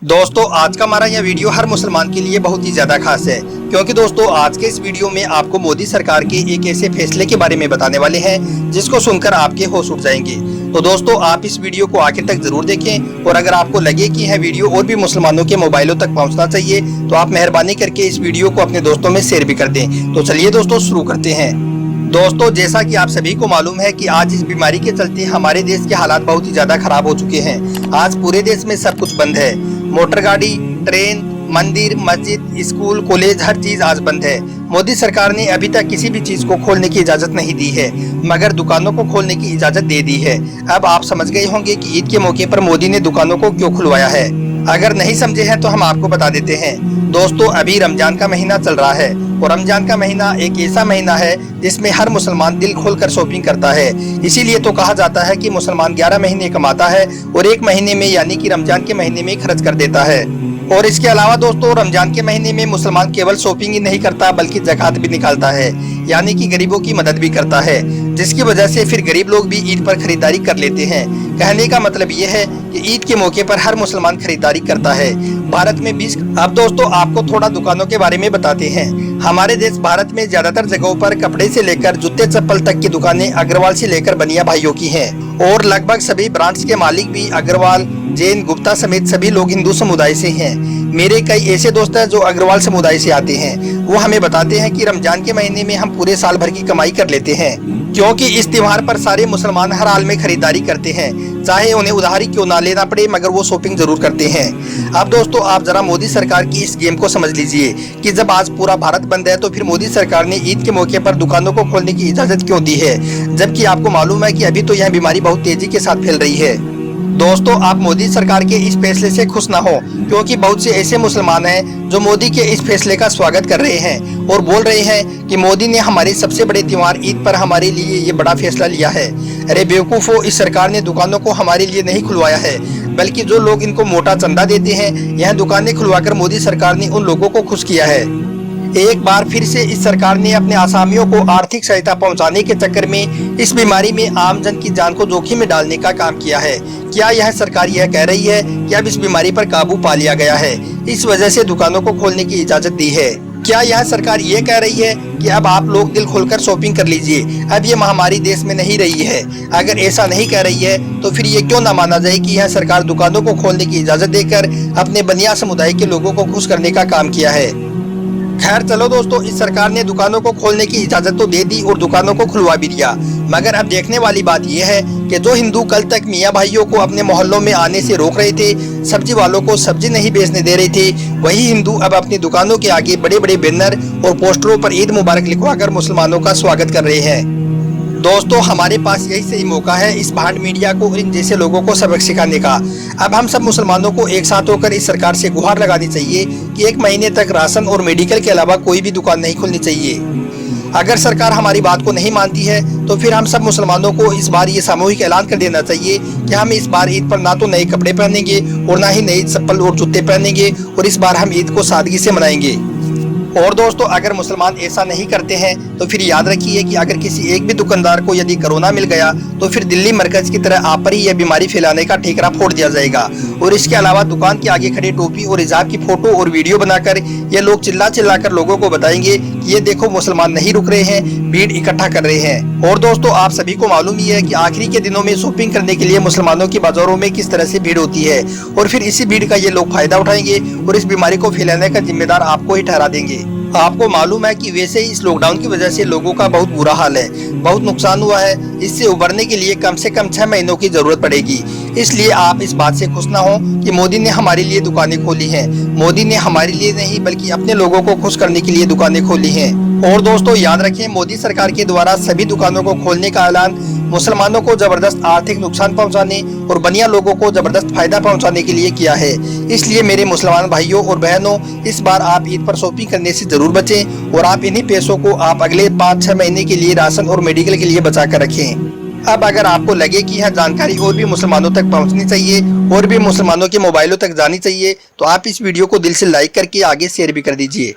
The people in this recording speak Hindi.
दोस्तों आज का हमारा यह वीडियो हर मुसलमान के लिए बहुत ही ज्यादा खास है, क्योंकि दोस्तों आज के इस वीडियो में आपको मोदी सरकार के एक ऐसे फैसले के बारे में बताने वाले हैं जिसको सुनकर आपके होश उड़ जाएंगे। तो दोस्तों आप इस वीडियो को आखिर तक जरूर देखें, और अगर आपको लगे कि यह वीडियो और भी मुसलमानों के मोबाइलों तक पहुँचना चाहिए तो आप मेहरबानी करके इस वीडियो को अपने दोस्तों में शेयर भी कर दें। तो चलिए दोस्तों शुरू करते हैं। दोस्तों जैसा कि आप सभी को मालूम है कि आज इस बीमारी के चलते हमारे देश के हालात बहुत ही ज्यादा खराब हो चुके हैं। आज पूरे देश में सब कुछ बंद है। मोटर गाड़ी, ट्रेन, मंदिर, मस्जिद, स्कूल, कॉलेज, हर चीज आज बंद है। मोदी सरकार ने अभी तक किसी भी चीज को खोलने की इजाजत नहीं दी है, मगर दुकानों को खोलने की इजाजत दे दी है। अब आप समझ गए होंगे कि ईद के मौके पर मोदी ने दुकानों को क्यों खुलवाया है। अगर नहीं समझे हैं तो हम आपको बता देते हैं। दोस्तों अभी रमजान का महीना चल रहा है, और रमजान का महीना एक ऐसा महीना है जिसमें हर मुसलमान दिल खोलकर शॉपिंग करता है। इसीलिए तो कहा जाता है कि मुसलमान 11 महीने कमाता है और एक महीने में यानी कि रमजान के महीने में खर्च कर देता है। और इसके अलावा दोस्तों रमजान के महीने में मुसलमान केवल शॉपिंग ही नहीं करता बल्कि ज़कात भी निकालता है, यानी कि गरीबों की मदद भी करता है, जिसकी वजह से फिर गरीब लोग भी ईद पर खरीदारी कर लेते हैं। कहने का मतलब ये है कि ईद के मौके पर हर मुसलमान खरीदारी करता है। भारत में 20। अब दोस्तों आपको थोड़ा दुकानों के बारे में बताते हैं। हमारे देश भारत में ज्यादातर जगहों पर कपड़े से लेकर जूते चप्पल तक की दुकानें अग्रवाल से लेकर बनिया भाइयों की हैं, और लगभग सभी ब्रांड्स के मालिक भी अग्रवाल, जैन, गुप्ता समेत सभी लोग हिंदू समुदाय से हैं। मेरे कई ऐसे दोस्त हैं जो अग्रवाल समुदाय से आते हैं। वो हमें बताते हैं कि रमजान के महीने में हम पूरे साल भर की कमाई कर लेते हैं, क्योंकि इस त्योहार पर सारे मुसलमान हर हाल में खरीदारी करते हैं, चाहे उन्हें उधारी क्यों ना लेना पड़े, मगर वो शॉपिंग जरूर करते हैं। अब दोस्तों आप जरा मोदी सरकार की इस गेम को समझ लीजिए कि जब आज पूरा भारत बंद है तो फिर मोदी सरकार ने ईद के मौके पर दुकानों को खोलने की इजाजत क्यों दी है, जबकि आपको मालूम है कि अभी तो यह बीमारी बहुत तेजी के साथ फैल रही है। दोस्तों आप मोदी सरकार के इस फैसले से खुश ना हो, क्योंकि बहुत से ऐसे मुसलमान हैं जो मोदी के इस फैसले का स्वागत कर रहे हैं और बोल रहे हैं कि मोदी ने हमारे सबसे बड़े त्योहार ईद पर हमारे लिए ये बड़ा फैसला लिया है। अरे बेवकूफ़ों, इस सरकार ने दुकानों को हमारे लिए नहीं खुलवाया है, बल्कि जो लोग इनको मोटा चंदा देते हैं यह दुकानें खुलवाकर मोदी सरकार ने उन लोगों को खुश किया है। एक बार फिर से इस सरकार ने अपने आसामियों को आर्थिक सहायता पहुंचाने के चक्कर में इस बीमारी में आम जन की जान को जोखिम में डालने का काम किया है। क्या यह सरकार यह कह रही है कि अब इस बीमारी पर काबू पा लिया गया है, इस वजह से दुकानों को खोलने की इजाजत दी है? क्या यह सरकार ये कह रही है कि अब आप लोग दिल खोलकर शॉपिंग कर लीजिए, अब ये महामारी देश में नहीं रही है? अगर ऐसा नहीं कह रही है तो फिर ये क्यों ना माना जाए कि यह सरकार दुकानों को खोलने की इजाजत देकर अपने बनिया समुदाय के लोगों को खुश करने का काम किया है? खैर चलो दोस्तों, इस सरकार ने दुकानों को खोलने की इजाजत तो दे दी और दुकानों को खुलवा भी दिया, मगर अब देखने वाली बात यह है कि जो हिंदू कल तक मियाँ भाइयों को अपने मोहल्लों में आने से रोक रहे थे, सब्जी वालों को सब्जी नहीं बेचने दे रहे थे, वही हिंदू अब अपनी दुकानों के आगे बड़े बड़े बैनर और पोस्टरों पर ईद मुबारक लिखवाकर मुसलमानों का स्वागत कर रहे हैं। दोस्तों हमारे पास यही सही मौका है इस भांड मीडिया को और इन जैसे लोगों को सबक सिखाने का। अब हम सब मुसलमानों को एक साथ होकर इस सरकार से गुहार लगानी चाहिए कि एक महीने तक राशन और मेडिकल के अलावा कोई भी दुकान नहीं खुलनी चाहिए। अगर सरकार हमारी बात को नहीं मानती है तो फिर हम सब मुसलमानों को इस बार ये सामूहिक ऐलान कर देना चाहिए कि हम इस बार ईद पर ना तो नए कपड़े पहनेंगे और ना ही नई चप्पल और जूते पहनेंगे, और इस बार हम ईद को सादगी से मनाएंगे। और दोस्तों अगर मुसलमान ऐसा नहीं करते हैं तो फिर याद रखिए कि अगर किसी एक भी दुकानदार को यदि कोरोना मिल गया तो फिर दिल्ली मरकज की तरह आप पर ही यह बीमारी फैलाने का ठेकरा फोड़ दिया जाएगा। और इसके अलावा दुकान के आगे खड़े टोपी और हिजाब की फोटो और वीडियो बनाकर ये लोग चिल्ला चिल्ला कर लोगों को बताएंगे कि ये देखो मुसलमान नहीं रुक रहे हैं, भीड़ इकट्ठा कर रहे हैं। और दोस्तों आप सभी को मालूम ही है कि आखिरी के दिनों में शॉपिंग करने के लिए मुसलमानों की बाजारों में किस तरह से भीड़ होती है, और फिर इसी भीड़ का ये लोग फायदा उठाएंगे और इस बीमारी को फैलाने का जिम्मेदार आपको ही ठहरा देंगे। आपको मालूम है कि वैसे ही इस लॉकडाउन की वजह से लोगों का बहुत बुरा हाल है, बहुत नुकसान हुआ है। इससे उबरने के लिए कम से कम 6 महीनों की जरूरत पड़ेगी। इसलिए आप इस बात से खुश ना हो कि मोदी ने हमारे लिए दुकानें खोली हैं। मोदी ने हमारे लिए नहीं बल्कि अपने लोगों को खुश करने के लिए दुकानें खोली हैं। और दोस्तों याद रखें, मोदी सरकार के द्वारा सभी दुकानों को खोलने का ऐलान मुसलमानों को जबरदस्त आर्थिक नुकसान पहुंचाने और बनिया लोगों को जबरदस्त फायदा पहुंचाने के लिए किया है। इसलिए मेरे मुसलमान भाइयों और बहनों, इस बार आप ईद पर शॉपिंग करने से जरूर बचें, और आप इन्हीं पैसों को आप अगले 5-6 महीने के लिए राशन और मेडिकल के लिए बचा कर रखें। अब अगर आपको लगे कि यह जानकारी और भी मुसलमानों तक पहुंचनी चाहिए और भी मुसलमानों के मोबाइलों तक जानी चाहिए तो आप इस वीडियो को दिल से लाइक करके आगे शेयर भी कर दीजिए।